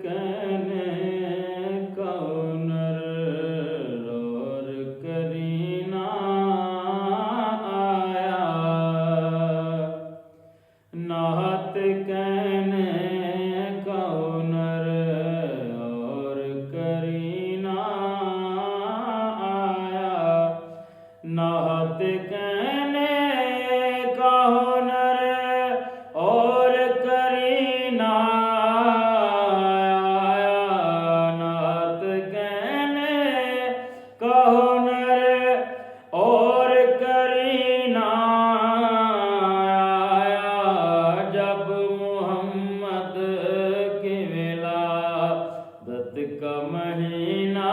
کہنے کا ہنر اور کرینہ آیا، نعت کہنے کا ہنر اور کرینہ آیا، نعت کہنے کا ہنر اور کرینہ آیا، نعت کہنے کا ہنر اور کرینہ آیا، جب محمد کی ولادت کا مہینہ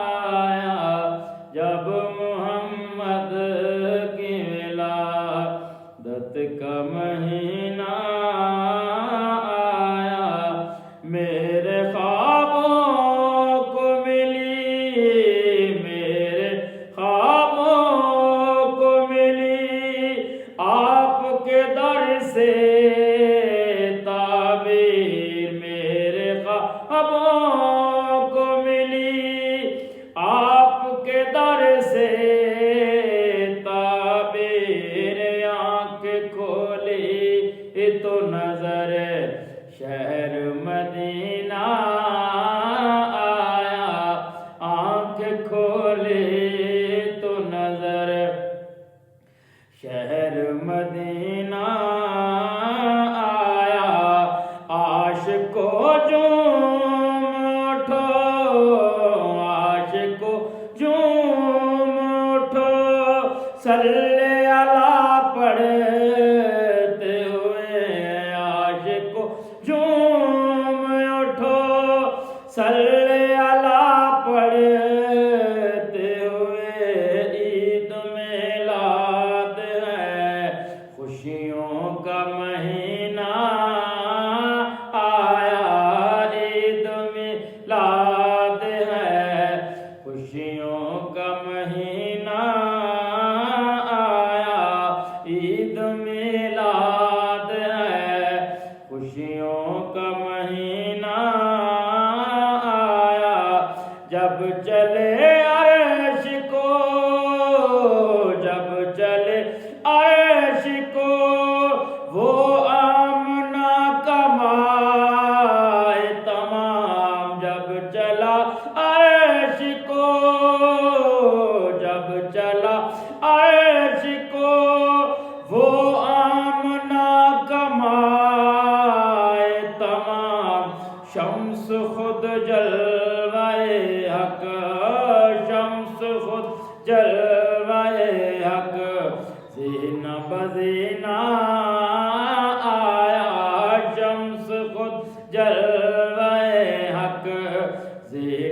آیا، جب محمد کی ولادت کا مہینہ آیا، میرے خوابوں کو ملی، میرے خوابوں کو ملی آپ کے در سے تعبیر، میرے خوابوں کو ملی آپ کے در سے تعبیر، آنکھ کھولی تو نظر شہر مدینہ آیا، آنکھ کھولی تو نظر شہر مدینہ آیا، عاشقو جھوم اٹھو، عاشقو جھوم اٹھو، صلی اللہ پڑھتے ہوئے، عاشقو جھوم اٹھو، صلی اللہ پڑھتے ہوئے، عید میلاد ہے خوشیوں کا مہینہ آیا، عید میلاد ہے خوشیوں کا مہینہ آیا، عید میلاد ہے خوشیوں کا مہینہ آیا، جب چلے عرش کو، جب چلے عرش کو وہ آمنہ کا ماہ تمام، جب چلا عرش کو، جب چلا عرش کو وہ آمنہ کا ماہ تمام، شمس خود جلوہ حق، شمس خود جلوہ حق، زینہ بزینہ آیا، شمس خود جلوہ حق، زینہ